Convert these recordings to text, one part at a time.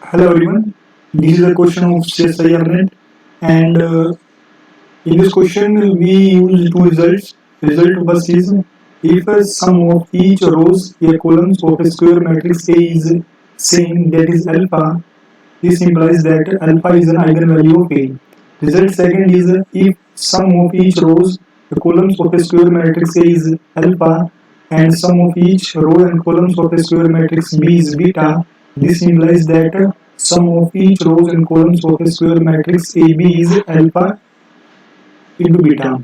Hello everyone, this is a question of CSIR-NET and in this question we use two results. Result first is if a sum of each rows a columns of a square matrix A is same, that is alpha, this implies that alpha is an eigenvalue of A. Result second is if sum of each rows the columns of a square matrix A is alpha and sum of each row and columns of a square matrix B is beta, this implies that sum of each rows and columns of a square matrix AB is alpha into beta.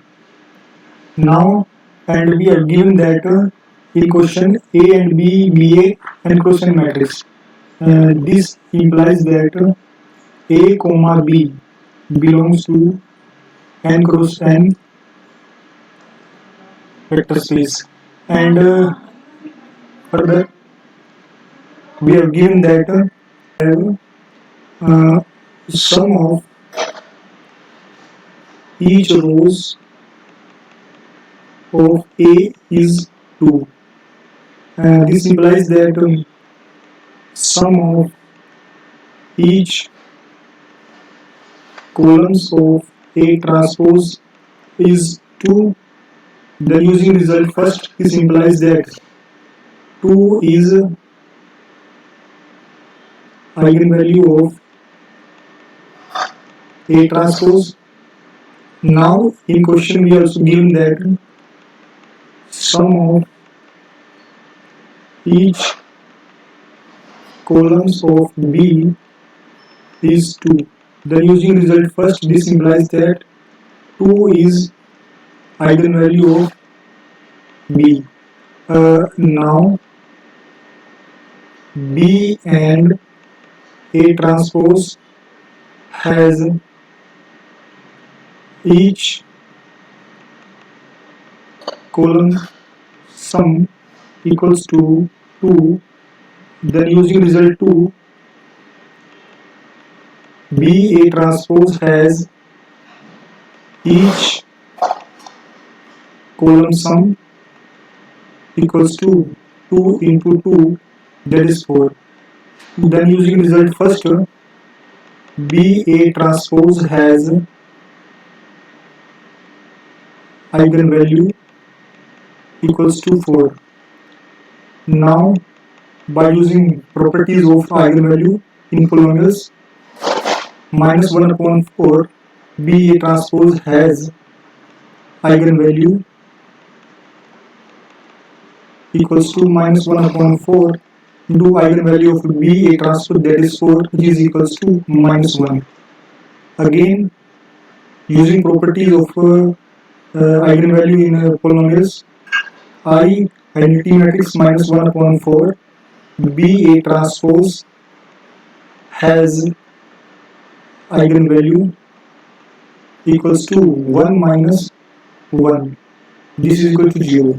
Now, and we are given that in question A and B be a n cross n matrix. This implies that A comma B belongs to n cross n vector space, and further we have given that sum of each rows of A is 2. This implies that sum of each columns of A transpose is 2. Then using result first, this implies that 2 is eigenvalue of A transpose. Now in question we also given that sum of each columns of B is 2. Then using result first, this implies that 2 is eigenvalue of B. Now B and A transpose has each column sum equals to 2. Then using result 2, B A transpose has each column sum equals to 2 into 2, that is 4. Then using result first, B A transpose has eigenvalue equals to 4. Now by using properties of eigenvalue in polynomials, minus 1 upon 4, B A transpose has eigenvalue equals to minus 1 upon 4 into eigenvalue of B A transpose, that is 4, which is equals to minus 1. Again, using properties of eigenvalue in polynomials, I identity matrix minus 1 upon 4, B A transpose has eigenvalue equals to 1 minus 1. This is equal to 0.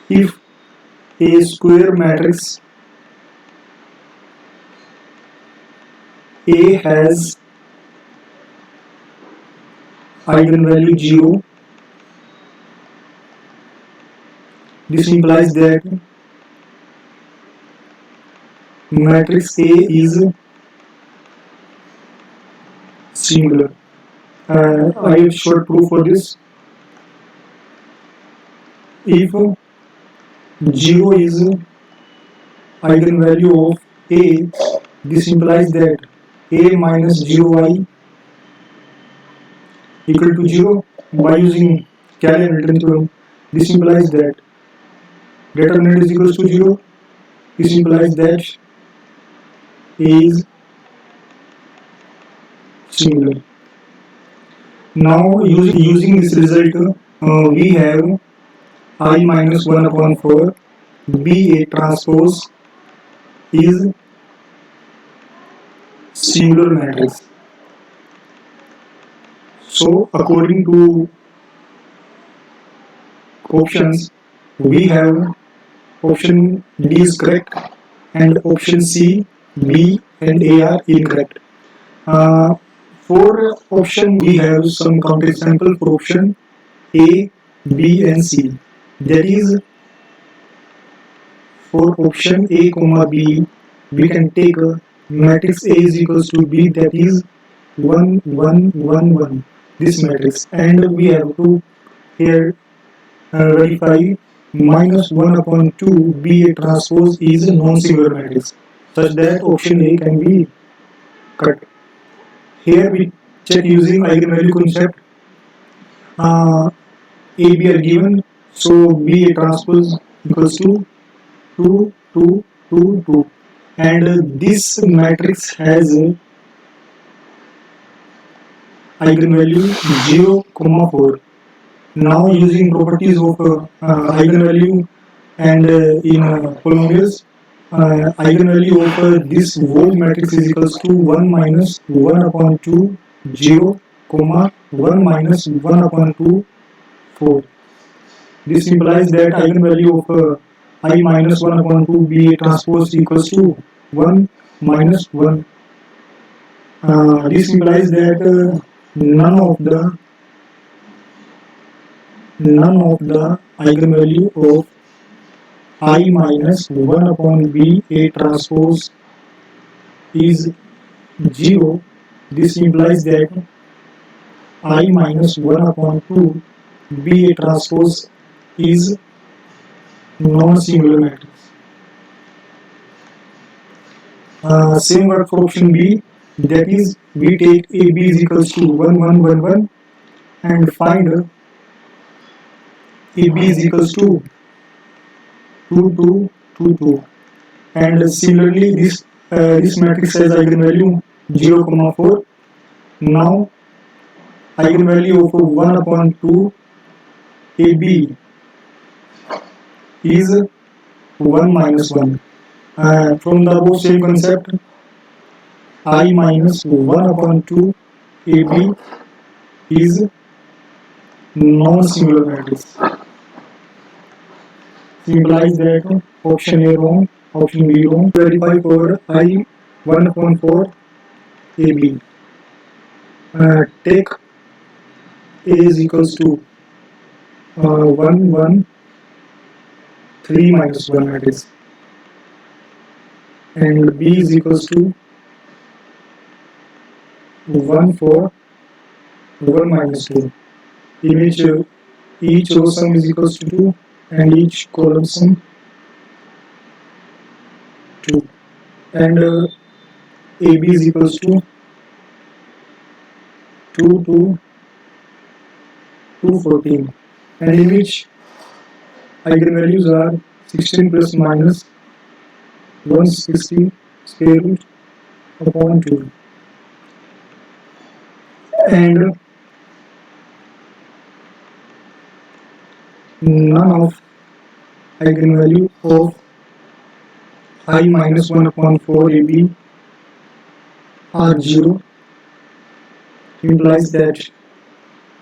If a square matrix A has eigenvalue 0, this implies that matrix A is singular. I have short proof for this. If 0 is eigenvalue of A, this implies that A minus 0i equal to 0. By using Cayley-Hamilton theorem, this implies that determinant is equals to 0. This implies that A is singular. Now using this result, we have I minus 1 upon 4 B A transpose is singular matrix. So according to options, we have option D is correct and option C, B and A are incorrect. For option we have some counterexample for option A, B and C. That is, for option A comma B, we can take a matrix A is equals to B, that is 1 1 1 1, this matrix, and we have to here verify minus 1 upon 2 B A transpose is a non-singular matrix, such that option A can be cut. Here we check using eigenvalue concept. A, B are given, so B A transpose equals to 2 2 2 2, and this matrix has a eigenvalue 0, 4. Now using properties of eigenvalue and in polynomials, eigenvalue of this whole matrix is equals to 1 minus 1 upon 2 0, 1 minus 1 upon 2 4. This implies that eigenvalue of I minus 1 upon 2 B A transpose equals to 1 minus 1. This implies that none of the eigenvalue of I minus 1 upon B A transpose is 0. This implies that I minus 1 upon 2 B A transpose is non-singular matrix. Same work for option B, that is we take A B is equals to 1 1 1 1 and find A B is equals to 2 2 2 2, and similarly this matrix has eigenvalue 0, 4. Now eigenvalue of 1 upon 2 AB is 1 minus 1. From the above same concept, I minus 1 upon 2 AB is non-singular matrix. Implies that option A wrong, option B wrong. Verify for I 1 upon 4 AB. Take A is equals to 1 1 3 minus 1 matrix, and B is equals to 1 4 1 minus 2, in which each row sum is equals to 2 and each column sum 2, and AB is equals to 2 2 2 14, and in which eigenvalues are 16 plus minus 160 square root upon 2, and none of eigenvalue of I minus 1 upon 4 AB are 0, implies that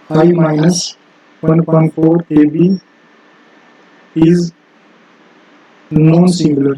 I minus 1 upon 4 AB is non-singular.